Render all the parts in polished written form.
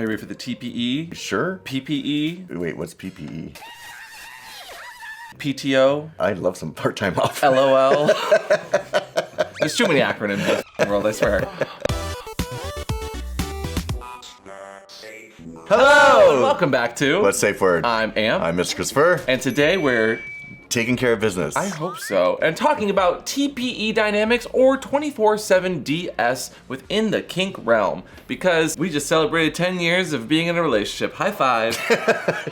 you ready for the TPE? Sure. PPE? Wait, what's PPE? PTO? I'd love some part-time off. LOL? There's too many acronyms in the world, I swear. Hello! And welcome back to What's Safeword? I'm Am. I'm Mr. Christopher. And today we're Taking care of business. I hope so. And talking about TPE dynamics or 24/7 DS within the kink realm. Because we just celebrated 10 years of being in a relationship. High five.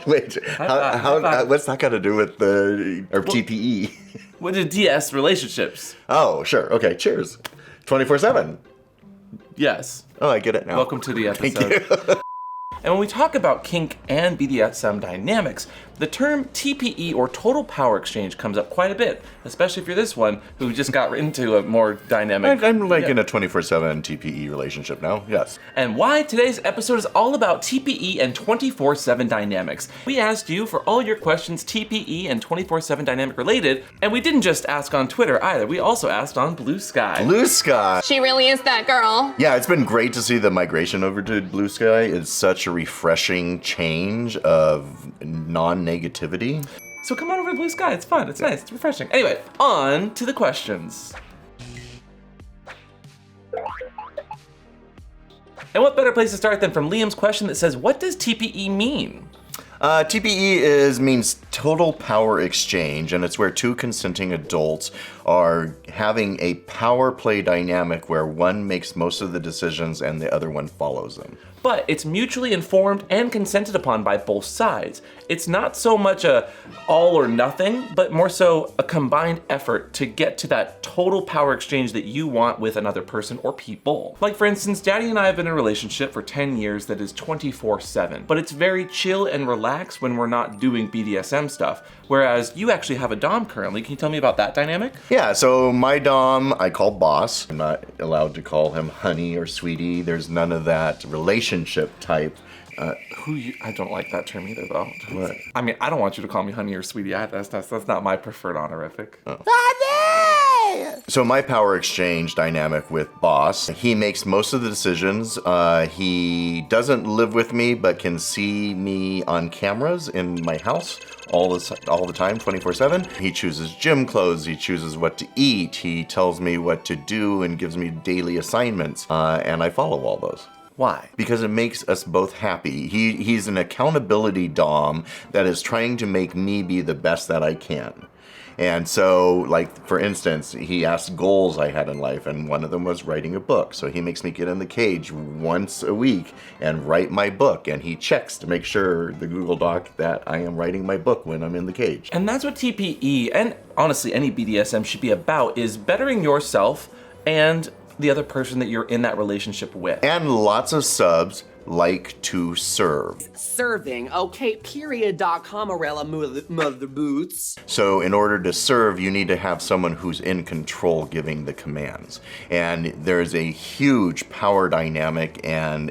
Wait, high five. what's that got to do with TPE? With the DS relationships. Oh, sure. Okay, cheers. 24/7. Yes. Oh, I get it now. Welcome to the episode. Thank you. And when we talk about kink and BDSM dynamics, the term TPE or total power exchange comes up quite a bit, especially if you're this one who just got into a more dynamic. I'm like in a 24/7 TPE relationship now, yes. And why today's episode is all about TPE and 24/7 dynamics. We asked you for all your questions TPE and 24/7 dynamic related, and we didn't just ask on Twitter either, we also asked on Blue Sky. Blue Sky. She really is that girl. Yeah, it's been great to see the migration over to Blue Sky. It's such a refreshing change of non-negativity. So come on over to Blue Sky, it's fun, it's nice, it's refreshing. Anyway, on to the questions. And what better place to start than from Liam's question that says, what does TPE mean? TPE means total power exchange, and it's where two consenting adults are having a power play dynamic where one makes most of the decisions and the other one follows them. But it's mutually informed and consented upon by both sides. It's not so much a all or nothing, but more so a combined effort to get to that total power exchange that you want with another person or people. Like for instance, Daddy and I have been in a relationship for 10 years that is 24/7, but it's very chill and relaxed when we're not doing BDSM stuff. Whereas you actually have a Dom currently. Can you tell me about that dynamic? Yeah, so my Dom, I call boss. I'm not allowed to call him honey or sweetie. There's none of that relationship type. I don't like that term either, though. What? I mean, I don't want you to call me honey or sweetie. That's not my preferred honorific. Oh. So my power exchange dynamic with boss, he makes most of the decisions. He doesn't live with me, but can see me on cameras in my house all the time, 24/7. He chooses gym clothes. He chooses what to eat. He tells me what to do and gives me daily assignments, and I follow all those. Why? Because it makes us both happy. He's an accountability Dom that is trying to make me be the best that I can. And so, like, for instance, he asked goals I had in life, and one of them was writing a book. So he makes me get in the cage once a week and write my book, and he checks to make sure, the Google Doc, that I am writing my book when I'm in the cage. And that's what TPE, and honestly any BDSM should be about, is bettering yourself and the other person that you're in that relationship with. And lots of subs like to serve. Serving, okay, period.com, Arella mother boots. So in order to serve, you need to have someone who's in control giving the commands. And there's a huge power dynamic and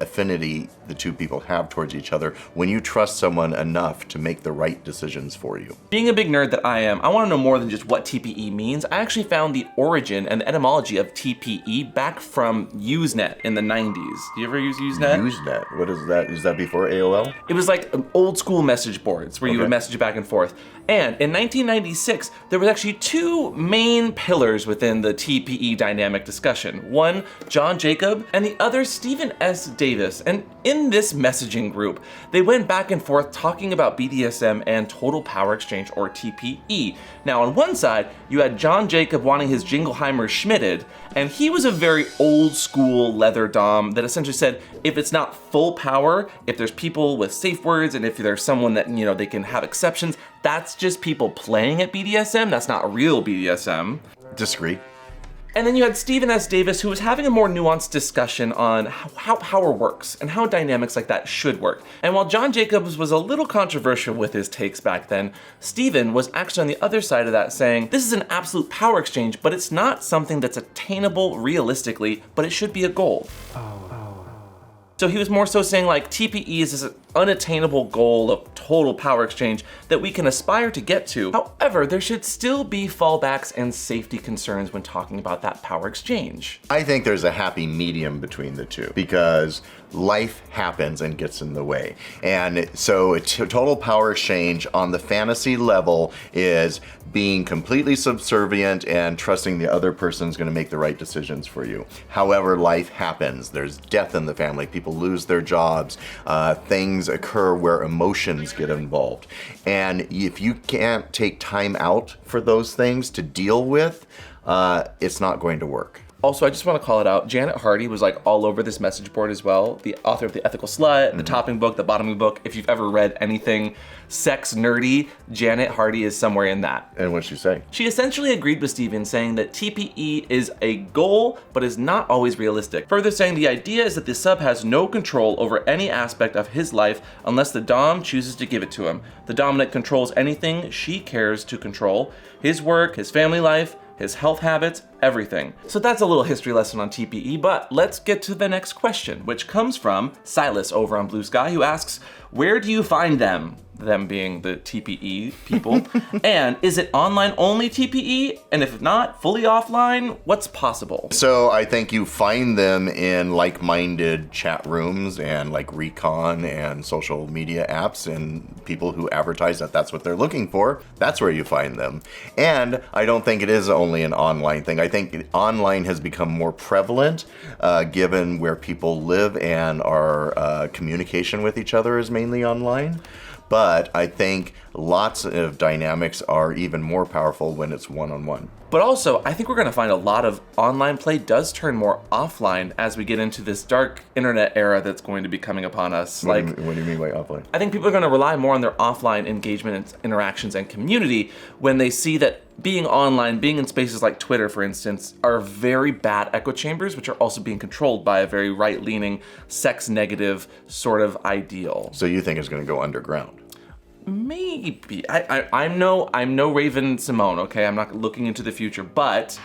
affinity the two people have towards each other when you trust someone enough to make the right decisions for you. Being a big nerd that I am, I want to know more than just what TPE means. I actually found the origin and the etymology of TPE back from Usenet in the 90s. Do you ever use Usenet? Usenet? What is that? Is that before AOL? It was like old school message boards where you would Okay. message back and forth. And in 1996, there was actually two main pillars within the TPE dynamic discussion. One, John Jacob, and the other, Stephen S. Davis. And in this messaging group, they went back and forth talking about BDSM and total power exchange, or TPE. Now, on one side, you had John Jacob wanting his Jingleheimer schmitted, and he was a very old school leather dom that essentially said, if it's not full power, if there's people with safe words, and if there's someone that, you know, they can have exceptions, that's just people playing at BDSM, that's not real BDSM. Disagree. And then you had Stephen S. Davis, who was having a more nuanced discussion on how power works and how dynamics like that should work. And while John Jacobs was a little controversial with his takes back then, Stephen was actually on the other side of that saying, this is an absolute power exchange, but it's not something that's attainable realistically, but it should be a goal. So he was more so saying like TPE is unattainable goal of total power exchange that we can aspire to get to. However, there should still be fallbacks and safety concerns when talking about that power exchange. I think there's a happy medium between the two because life happens and gets in the way. And so a total power exchange on the fantasy level is being completely subservient and trusting the other person's going to make the right decisions for you. However, life happens. There's death in the family. People lose their jobs. Things occur where emotions get involved. And if you can't take time out for those things to deal with, it's not going to work. Also, I just want to call it out. Janet Hardy was like all over this message board as well. The author of The Ethical Slut, the topping book, the bottoming book. If you've ever read anything sex nerdy, Janet Hardy is somewhere in that. And what'd she say? She essentially agreed with Steven, saying that TPE is a goal, but is not always realistic. Further saying the idea is that the sub has no control over any aspect of his life unless the dom chooses to give it to him. The dominant controls anything she cares to control. His work, his family life, his health habits, everything. So that's a little history lesson on TPE, but let's get to the next question, which comes from Silas over on Blue Sky, who asks, where do you find them? Them being the TPE people. And is it online only TPE? And if not, fully offline, what's possible? So I think you find them in like-minded chat rooms and like Recon and social media apps and people who advertise that that's what they're looking for. That's where you find them. And I don't think it is only an online thing. I think online has become more prevalent given where people live and our communication with each other is mainly online. But I think lots of dynamics are even more powerful when it's one-on-one. But also, I think we're gonna find a lot of online play does turn more offline as we get into this dark internet era that's going to be coming upon us. What do you mean by offline? I think people are gonna rely more on their offline engagement, interactions, and community when they see that being online, being in spaces like Twitter, for instance, are very bad echo chambers, which are also being controlled by a very right-leaning, sex-negative sort of ideal. So you think it's gonna go underground? Maybe. I'm no Raven Simone, okay? I'm not looking into the future, but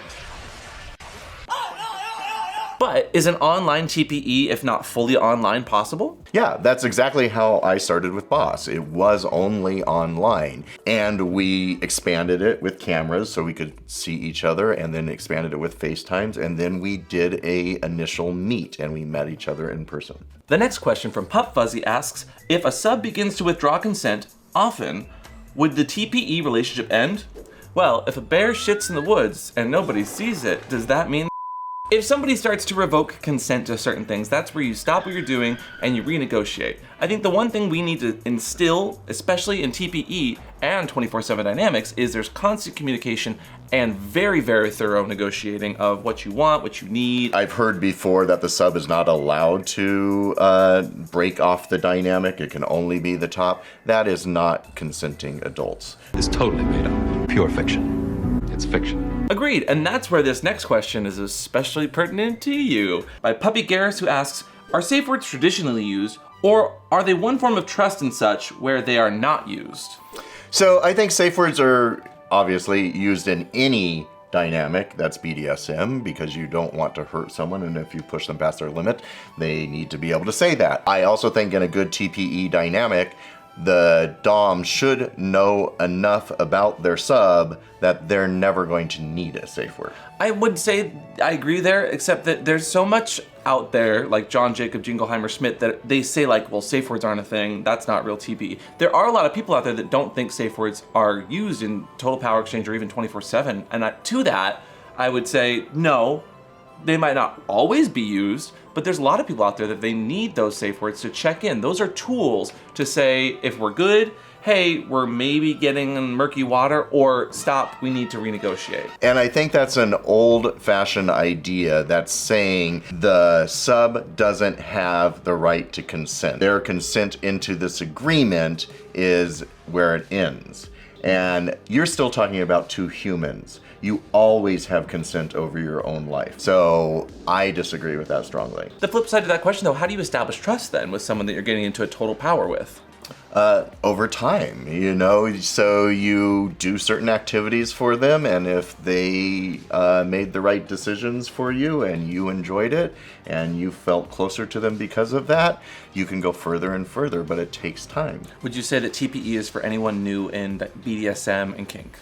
is an online TPE, if not fully online, possible? Yeah, that's exactly how I started with Boss. It was only online, and we expanded it with cameras so we could see each other, and then expanded it with FaceTimes, and then we did a initial meet, and we met each other in person. The next question from Pup Fuzzy asks, if a sub begins to withdraw consent often, would the TPE relationship end? Well, if a bear shits in the woods and nobody sees it, does that mean if somebody starts to revoke consent to certain things, that's where you stop what you're doing and you renegotiate. I think the one thing we need to instill, especially in TPE and 24/7 dynamics, is there's constant communication and very, very thorough negotiating of what you want, what you need. I've heard before that the sub is not allowed to break off the dynamic. It can only be the top. That is not consenting adults. It's totally made up. Pure fiction. It's fiction. Agreed, and that's where this next question is especially pertinent to you. By Puppy Garris, who asks, are safe words traditionally used, or are they one form of trust and such where they are not used? So I think safe words are obviously used in any dynamic that's BDSM because you don't want to hurt someone, and if you push them past their limit, they need to be able to say that. I also think in a good TPE dynamic, the dom should know enough about their sub that they're never going to need a safe word. I would say I agree there, except that there's so much out there, like John Jacob Jingleheimer Schmidt, that they say like, well, safe words aren't a thing, that's not real TPE. There are a lot of people out there that don't think safe words are used in Total Power Exchange or even 24/7, and to that, I would say no, they might not always be used, but there's a lot of people out there that they need those safe words to check in. Those are tools to say, if we're good, hey, we're maybe getting in murky water, or stop, we need to renegotiate. And I think that's an old-fashioned idea that's saying the sub doesn't have the right to consent. Their consent into this agreement is where it ends. And you're still talking about two humans. You always have consent over your own life. So I disagree with that strongly. The flip side to that question though, how do you establish trust then with someone that you're getting into a total power with? Over time, so you do certain activities for them, and if they made the right decisions for you and you enjoyed it and you felt closer to them because of that, you can go further and further, but it takes time. Would you say that TPE is for anyone new in BDSM and kink?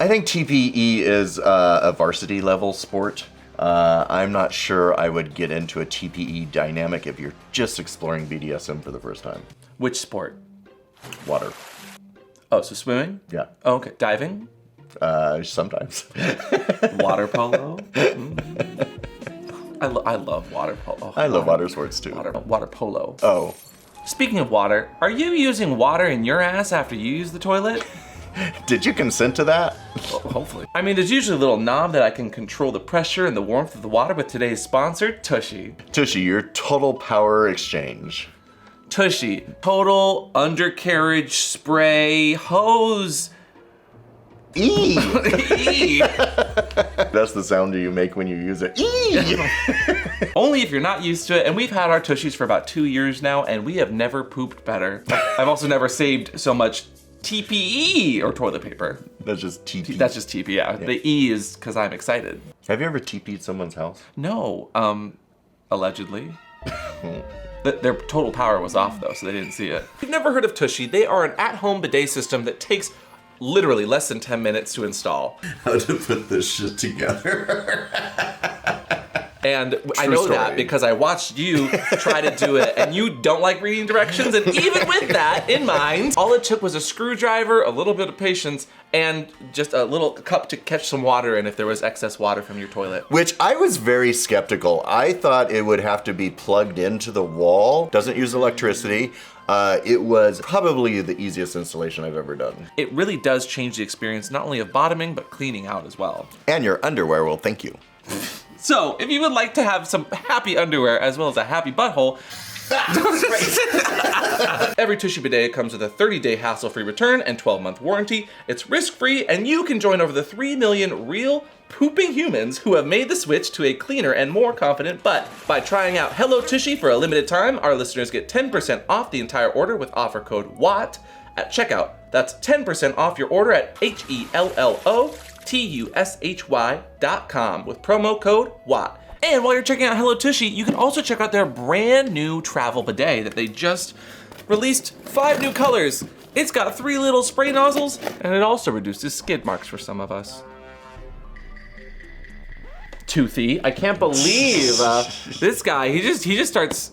I think TPE is a varsity level sport. I'm not sure I would get into a TPE dynamic if you're just exploring BDSM for the first time. Which sport? Water. Oh, so swimming? Yeah. Oh, okay. Diving? Sometimes. Water polo? I love water polo. I love water sports too. Water polo. Oh. Speaking of water, are you using water in your ass after you use the toilet? Did you consent to that? Well, hopefully. I mean, there's usually a little knob that I can control the pressure and the warmth of the water with today's sponsor, Tushy. Tushy, your total power exchange. Tushy, total undercarriage spray hose. E. E. That's the sound you make when you use it. E. Only if you're not used to it, and we've had our Tushies for about 2 years now, and we have never pooped better. I've also never saved so much TPE or toilet paper. That's just TP. That's just TP, yeah. The E is because I'm excited. Have you ever TP'd someone's house? No, allegedly. Their total power was off though, so they didn't see it. If you've never heard of Tushy, they are an at-home bidet system that takes literally less than 10 minutes to install. How to put this shit together. And I know story. that because I watched you try to do it, and you don't like reading directions, and even with that in mind, all it took was a screwdriver, a little bit of patience, and just a little cup to catch some water in if there was excess water from your toilet. Which I was very skeptical. I thought it would have to be plugged into the wall. Doesn't use electricity. It was probably the easiest installation I've ever done. It really does change the experience, not only of bottoming, but cleaning out as well. And your underwear will thank you. So, if you would like to have some happy underwear as well as a happy butthole, every Tushy bidet comes with a 30-day hassle-free return and 12-month warranty. It's risk-free, and you can join over the 3 million real pooping humans who have made the switch to a cleaner and more confident butt. By trying out Hello Tushy for a limited time, our listeners get 10% off the entire order with offer code WATT at checkout. That's 10% off your order at HELLOTUSHY.com with promo code WATT. And while you're checking out Hello Tushy, you can also check out their brand new travel bidet that they just released 5 new colors. It's got 3 little spray nozzles, and it also reduces skid marks for some of us. Toothy, I can't believe this guy, he just starts,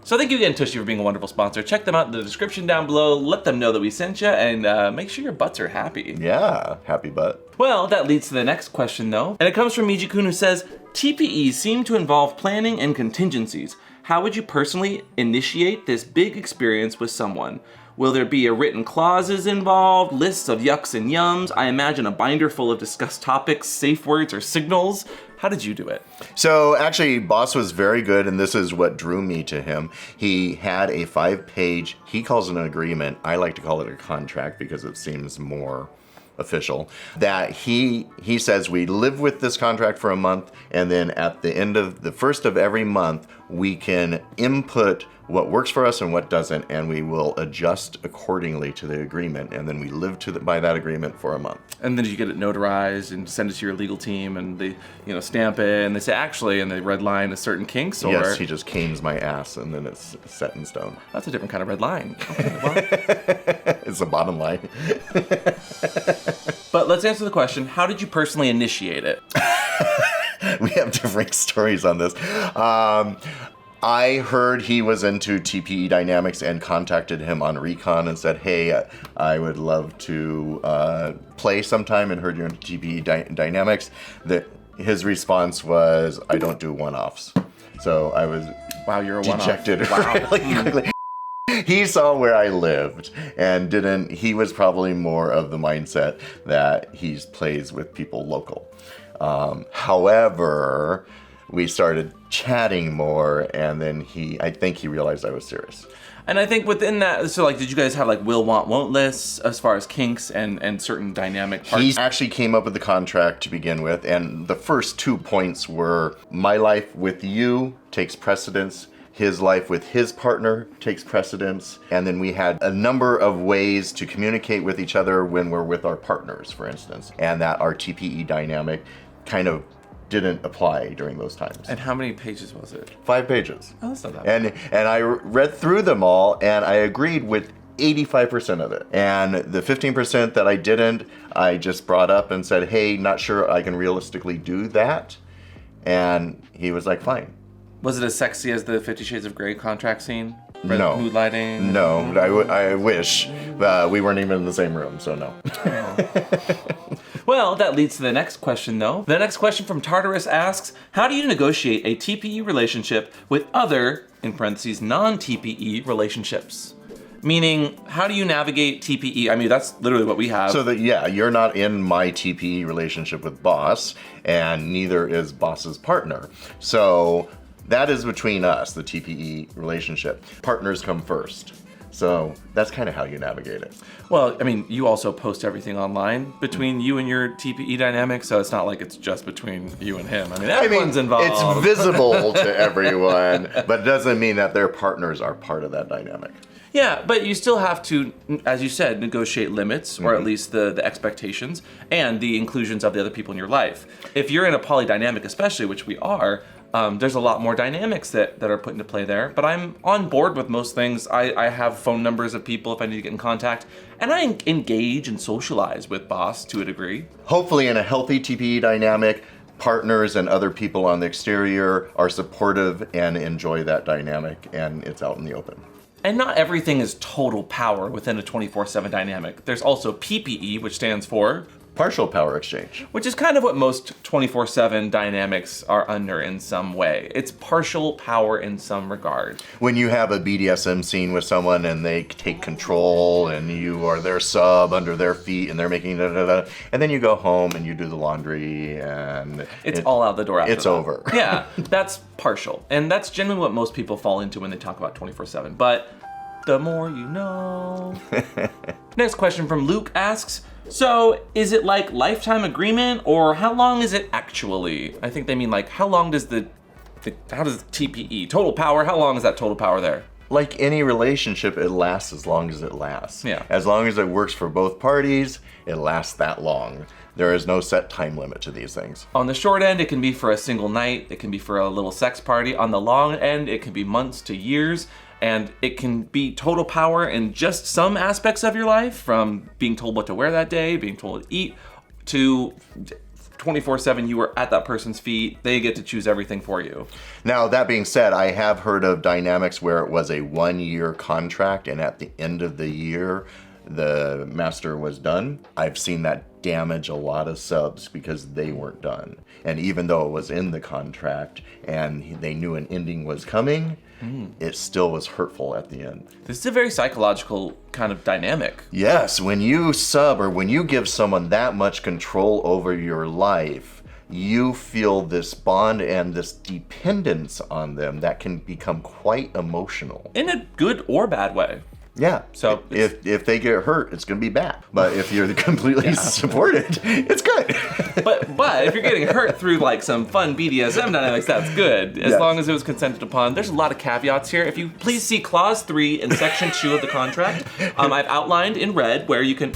So thank you again, Tushy, for being a wonderful sponsor. Check them out in the description down below. Let them know that we sent you, and make sure your butts are happy. Yeah, happy butt. Well, that leads to the next question, though. And it comes from Miji-kun, who says, TPEs seem to involve planning and contingencies. How would you personally initiate this big experience with someone? Will there be a written clauses involved, lists of yucks and yums? I imagine a binder full of discussed topics, safe words, or signals. How did you do it? So actually, Boss was very good, and this is what drew me to him. He had a 5-page, he calls it an agreement. I like to call it a contract because it seems more official, that he says we live with this contract for a month, and then at the end of the first of every month, we can input what works for us and what doesn't, and we will adjust accordingly to the agreement, and then we live by that agreement for a month. And then you get it notarized and send it to your legal team, and they, stamp it, and they say, actually, and they red line a certain kinks, or... Yes, he just canes my ass, and then it's set in stone. That's a different kind of red line. Okay, well. It's the bottom line. But let's answer the question, how did you personally initiate it? We have different stories on this. I heard he was into TPE dynamics and contacted him on Recon and said, hey, I would love to play sometime, and heard you're into TPE dynamics. His response was, I don't do one-offs. So I was you're a dejected one-off. Wow. really quickly. He saw where I lived and he was probably more of the mindset that he plays with people local. However, we started chatting more, and then I think he realized I was serious. And I think within that, so did you guys have will, want, won't lists as far as kinks and certain dynamic parts? He actually came up with the contract to begin with, and the first 2 points were, my life with you takes precedence. his life with his partner takes precedence. And then we had a number of ways to communicate with each other when we're with our partners, for instance. And that our TPE dynamic kind of didn't apply during those times. And how many pages was it? 5 pages. Oh, that's not that bad. And I read through them all, and I agreed with 85% of it. And the 15% that I didn't, I just brought up and said, hey, not sure I can realistically do that. And he was like, fine. Was it as sexy as the 50 Shades of Grey contract scene? No. Mood lighting? No, I wish. We weren't even in the same room, so no. Well, that leads to the next question, though. The next question from Tartarus asks, how do you negotiate a TPE relationship with other, in parentheses, non-TPE relationships? Meaning, how do you navigate TPE? I mean, that's literally what we have. So that, yeah, you're not in my TPE relationship with Boss, and neither is Boss's partner. So that is between us, the TPE relationship. Partners come first. So that's kind of how you navigate it. Well, I mean, you also post everything online between you and your TPE dynamic, so it's not like it's just between you and him. I mean, everyone's involved. It's visible to everyone, but it doesn't mean that their partners are part of that dynamic. Yeah, but you still have to, as you said, negotiate limits, or at least the expectations, and the inclusions of the other people in your life. If you're in a polydynamic especially, which we are, there's a lot more dynamics that are put into play there. But I'm on board with most things. I have phone numbers of people if I need to get in contact, and I engage and socialize with Boss to a degree. Hopefully in a healthy TPE dynamic, partners and other people on the exterior are supportive and enjoy that dynamic, and it's out in the open. And not everything is total power within a 24/7 dynamic. There's also PPE, which stands for Partial power exchange. which is kind of what most 24/7 dynamics are under in some way. It's partial power in some regard. When you have a BDSM scene with someone and they take control and you are their sub under their feet and they're making da-da-da, and then you go home and you do the laundry and It's all out the door after it's that. over. Yeah, that's partial. And that's generally what most people fall into when they talk about 24/7. But the more you know. Next question from Luke asks, so is it like lifetime agreement or how long is it actually? I think they mean like how long does how does TPE, total power, how long is that total power there? Like any relationship, it lasts as long as it lasts. Yeah. As long as it works for both parties, it lasts that long. There is no set time limit to these things. On the short end, it can be for a single night. It can be for a little sex party. On the long end, it can be months to years. And it can be total power in just some aspects of your life, from being told what to wear that day, being told to eat, to 24/7 you are at that person's feet. They get to choose everything for you. Now, that being said, I have heard of dynamics where it was a 1-year contract and at the end of the year, the master was done. I've seen that damage a lot of subs because they weren't done. And even though it was in the contract and they knew an ending was coming, it still was hurtful at the end. This is a very psychological kind of dynamic. Yes, when you sub or when you give someone that much control over your life, you feel this bond and this dependence on them that can become quite emotional. In a good or bad way. Yeah. So if they get hurt, it's gonna be bad. But if you're completely supported, it's good. But if you're getting hurt through like some fun BDSM dynamics, that's good. As Yes. long as it was consented upon. There's a lot of caveats here. If you please see clause 3 in section 2 of the contract, I've outlined in red where you can.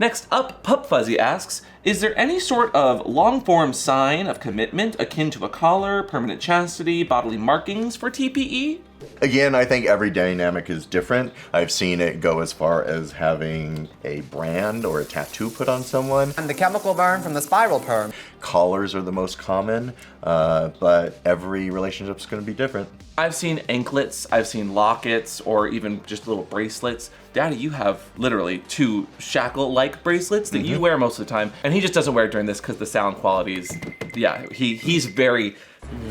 Next up, Pup Fuzzy asks, is there any sort of long-form sign of commitment akin to a collar, permanent chastity, bodily markings for TPE? Again, I think every dynamic is different. I've seen it go as far as having a brand or a tattoo put on someone. And the chemical burn from the spiral perm. Collars are the most common, but every relationship is going to be different. I've seen anklets, I've seen lockets, or even just little bracelets. Daddy, you have literally 2 shackle-like bracelets that you wear most of the time, and he just doesn't wear it during this because the sound quality is, yeah, he's very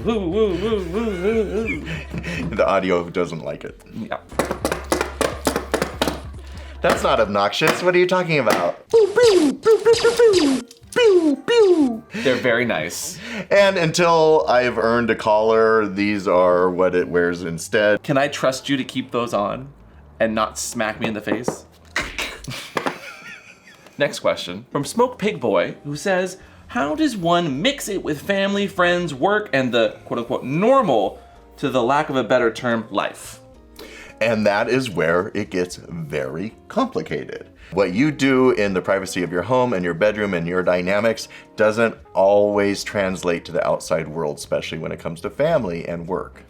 woo, woo, woo, woo, woo, woo. The audio doesn't like it. Yeah. That's not obnoxious. What are you talking about? They're very nice. And until I've earned a collar, these are what it wears instead. Can I trust you to keep those on and not smack me in the face? Next question from Smoke Pig Boy, who says, how does one mix it with family, friends, work, and the quote-unquote normal, to the lack of a better term, life? And that is where it gets very complicated. What you do in the privacy of your home and your bedroom and your dynamics doesn't always translate to the outside world, especially when it comes to family and work.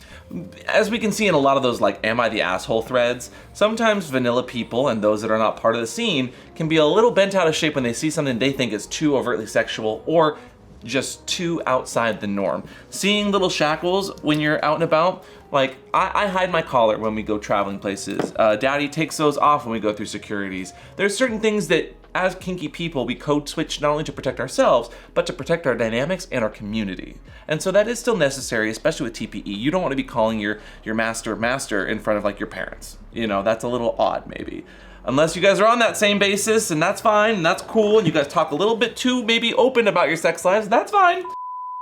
As we can see in a lot of those like am I the asshole threads, sometimes vanilla people and those that are not part of the scene can be a little bent out of shape when they see something they think is too overtly sexual or just too outside the norm. Seeing little shackles when you're out and about, like I hide my collar when we go traveling places. Daddy takes those off when we go through securities. There's certain things that as kinky people we code switch not only to protect ourselves, but to protect our dynamics and our community. And so that is still necessary, especially with TPE. You don't want to be calling your master in front of like your parents. You know, that's a little odd maybe. Unless you guys are on that same basis, and that's fine, and that's cool, and you guys talk a little bit too maybe open about your sex lives, that's fine.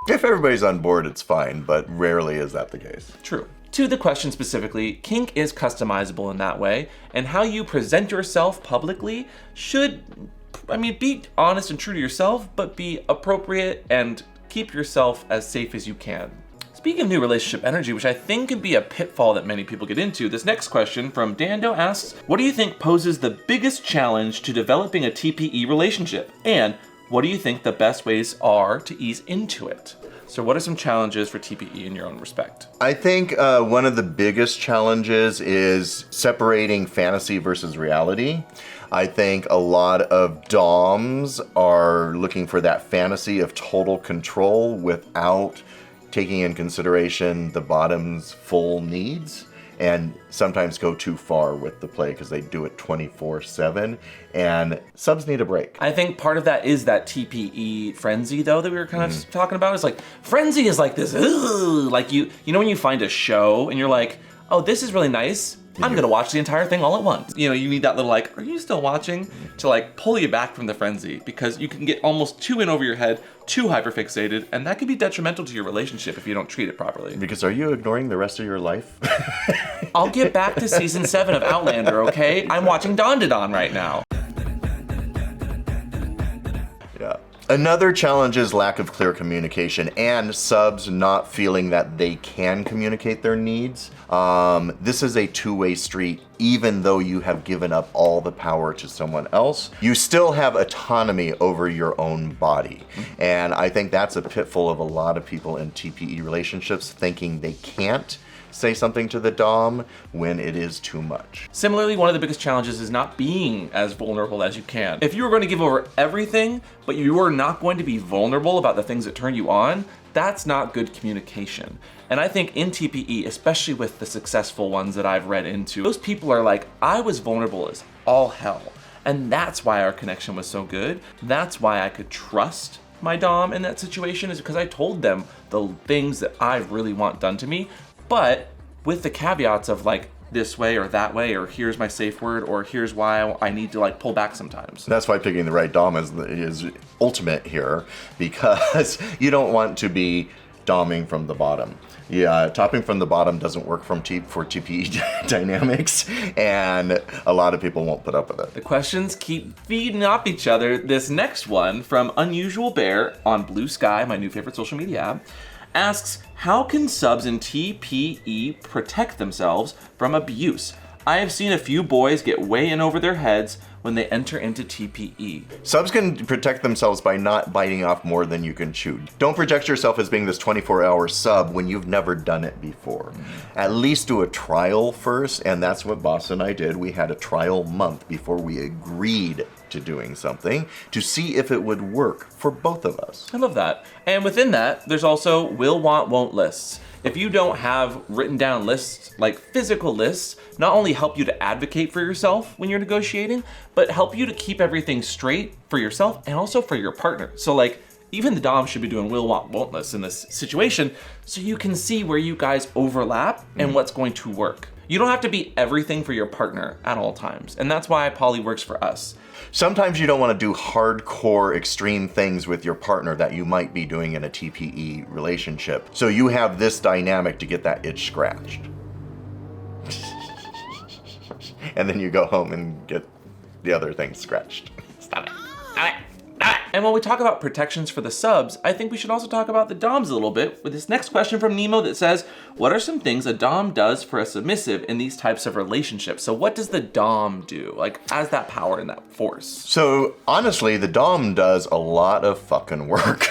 If everybody's on board, it's fine, but rarely is that the case. True. To the question specifically, kink is customizable in that way, and how you present yourself publicly should, be honest and true to yourself, but be appropriate and keep yourself as safe as you can. Speaking of new relationship energy, which I think can be a pitfall that many people get into, this next question from Dando asks, what do you think poses the biggest challenge to developing a TPE relationship? And what do you think the best ways are to ease into it? So what are some challenges for TPE in your own respect? I think one of the biggest challenges is separating fantasy versus reality. I think a lot of DOMs are looking for that fantasy of total control without taking in consideration the bottom's full needs, and sometimes go too far with the play because they do it 24/7, and subs need a break. I think part of that is that TPE frenzy though that we were kind of talking about. It's like frenzy is like this, like you know when you find a show and you're like, oh, this is really nice, I'm gonna watch the entire thing all at once. You know, you need that little like, are you still watching? To like pull you back from the frenzy, because you can get almost too in over your head, too hyperfixated, and that can be detrimental to your relationship if you don't treat it properly. Because are you ignoring the rest of your life? I'll get back to season 7 of Outlander, okay? I'm watching Dawn to Dawn right now. Yeah. Another challenge is lack of clear communication and subs not feeling that they can communicate their needs. This is a two-way street. Even though you have given up all the power to someone else, you still have autonomy over your own body. And I think that's a pitfall of a lot of people in TPE relationships, thinking they can't say something to the Dom when it is too much. Similarly, one of the biggest challenges is not being as vulnerable as you can. If you were going to give over everything, but you are not going to be vulnerable about the things that turn you on, that's not good communication. And I think in TPE, especially with the successful ones that I've read into, those people are like, I was vulnerable as all hell. And that's why our connection was so good. That's why I could trust my Dom in that situation, is because I told them the things that I really want done to me, but with the caveats of like this way or that way, or here's my safe word, or here's why I need to like pull back sometimes. That's why picking the right Dom is ultimate here, because you don't want to be doming from the bottom. Yeah, topping from the bottom doesn't work for TPE dynamics, and a lot of people won't put up with it. The questions keep feeding off each other. This next one from Unusual Bear on Blue Sky, my new favorite social media app, asks, how can subs in TPE protect themselves from abuse? I have seen a few boys get way in over their heads when they enter into TPE. Subs can protect themselves by not biting off more than you can chew. Don't project yourself as being this 24-hour sub when you've never done it before. At least do a trial first, and that's what Boss and I did. We had a trial month before we agreed to doing something to see if it would work for both of us. I love that. And within that, there's also will, want, won't lists. If you don't have written down lists, like physical lists, not only help you to advocate for yourself when you're negotiating, but help you to keep everything straight for yourself and also for your partner. So like, even the Dom should be doing will, want, won't lists in this situation so you can see where you guys overlap and what's going to work. You don't have to be everything for your partner at all times. And that's why poly works for us. Sometimes you don't want to do hardcore extreme things with your partner that you might be doing in a TPE relationship. So you have this dynamic to get that itch scratched. And then you go home and get the other thing scratched. Stop it. Stop it. Stop it. And when we talk about protections for the subs, I think we should also talk about the doms a little bit with this next question from Nemo that says, what are some things a dom does for a submissive in these types of relationships? So what does the dom do? Like, as that power and that force? So honestly, the dom does a lot of fucking work.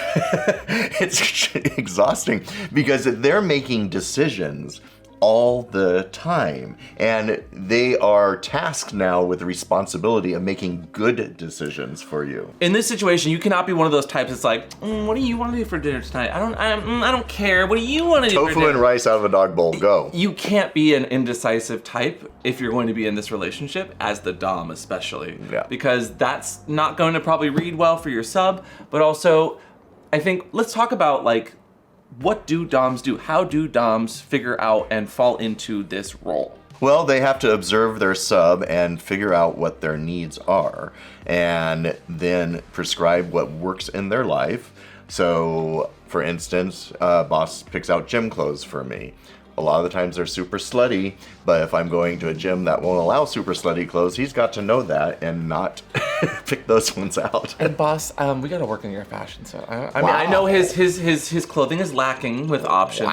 It's exhausting because they're making decisions all the time, and they are tasked now with the responsibility of making good decisions for you. In this situation, you cannot be one of those types that's like, what do you want to do for dinner tonight? I don't care. What do you want to do for Tofu dinner? and rice out of a dog bowl, go. You can't be an indecisive type if you're going to be in this relationship, as the dom especially. Yeah. Because that's not going to probably read well for your sub, but also, I think, let's talk about like, what do doms do? How do doms figure out and fall into this role? Well, they have to observe their sub and figure out what their needs are, and then prescribe what works in their life. So, for instance, boss picks out gym clothes for me. A lot of the times they're super slutty, but if I'm going to a gym that won't allow super slutty clothes, he's got to know that and not pick those ones out. And boss, we gotta work on your fashion. So I mean, I know his clothing is lacking with options,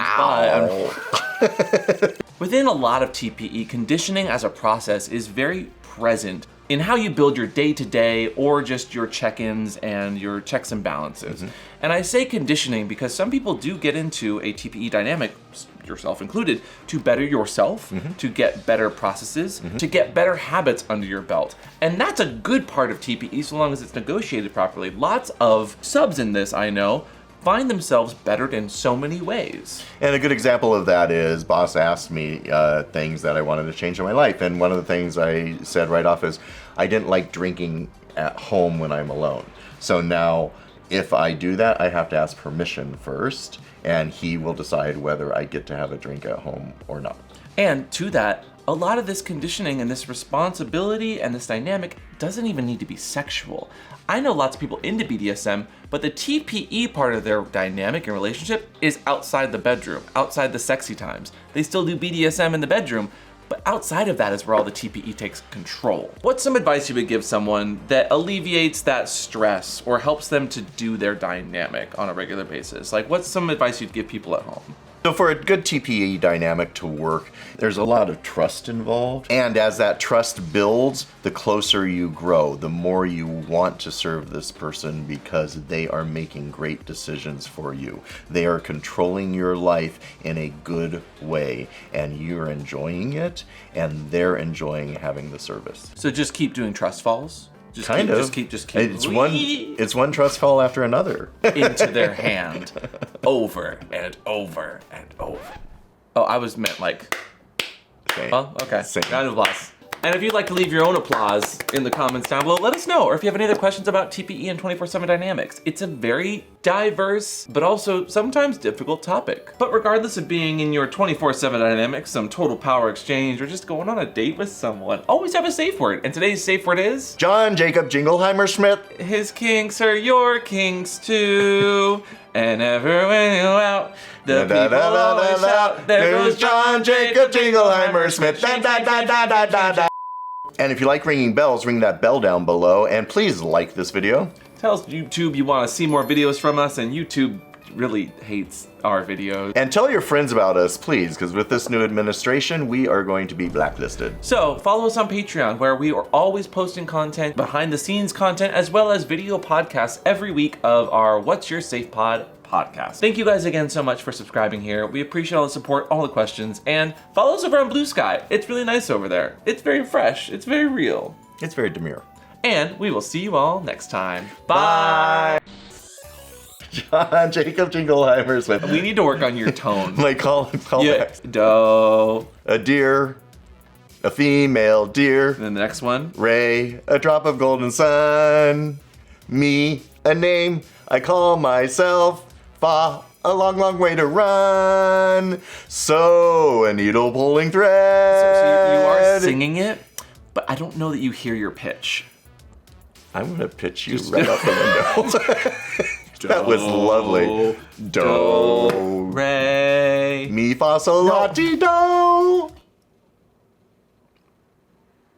but within a lot of TPE, conditioning as a process is very present in how you build your day-to-day or just your check-ins and your checks and balances. And I say conditioning because some people do get into a TPE dynamic, yourself included, to better yourself, to get better processes, to get better habits under your belt. And that's a good part of TPE so long as it's negotiated properly. Lots of subs in this, I know, find themselves bettered in so many ways. And a good example of that is boss asked me things that I wanted to change in my life. And one of the things I said right off is I didn't like drinking at home when I'm alone. So now if I do that, I have to ask permission first, and he will decide whether I get to have a drink at home or not. And to that, a lot of this conditioning and this responsibility and this dynamic doesn't even need to be sexual. I know lots of people into BDSM, but the TPE part of their dynamic and relationship is outside the bedroom, outside the sexy times. They still do BDSM in the bedroom, but outside of that is where all the TPE takes control. What's some advice you would give someone that alleviates that stress or helps them to do their dynamic on a regular basis? Like, what's some advice you'd give people at home? So for a good TPE dynamic to work, there's a lot of trust involved. And as that trust builds, the closer you grow, the more you want to serve this person because they are making great decisions for you. They are controlling your life in a good way, and you're enjoying it, and they're enjoying having the service. So just keep doing trust falls? Just keep It's one trust fall after another. into their hand over and over and over. Oh, I was meant like, Same. well, okay. Same. Round of applause. And if you'd like to leave your own applause in the comments down below, let us know. Or if you have any other questions about TPE and 24/7 dynamics. It's a very diverse, but also sometimes difficult topic. But regardless of being in your 24/7 dynamics, some total power exchange, or just going on a date with someone, always have a safe word. And today's safe word is John Jacob Jingleheimer Schmidt. his kinks are your kinks too. And ever when you out, the people always shout, there goes John Jacob Jingleheimer Schmidt. Da, da, da, da, da, da, da. And if you like ringing bells, ring that bell down below, and please like this video. Tell YouTube you want to see more videos from us, and YouTube really hates our videos. And tell your friends about us, please, because with this new administration, we are going to be blacklisted. So follow us on Patreon, where we are always posting content, behind the scenes content, as well as video podcasts every week of our What's Your Safe Pod podcast. Thank you guys again so much for subscribing here. We appreciate all the support, all the questions, and follow us over on Blue Sky. It's really nice over there. It's very fresh. It's very real. It's very demure. And we will see you all next time. Bye. John Jacob Jingleheimer Schmidt. We need to work on your tone. Like call Yeah. back. Do. A deer, a female deer. And then the next one. Ray, a drop of golden sun. Me, a name I call myself. Fa, a long, long way to run. So, a needle pulling thread. So you are singing it, but I don't know that you hear your pitch. I'm gonna pitch you right out the window. That was lovely. Do, Ray. mi, fa, sol, la, ti, do.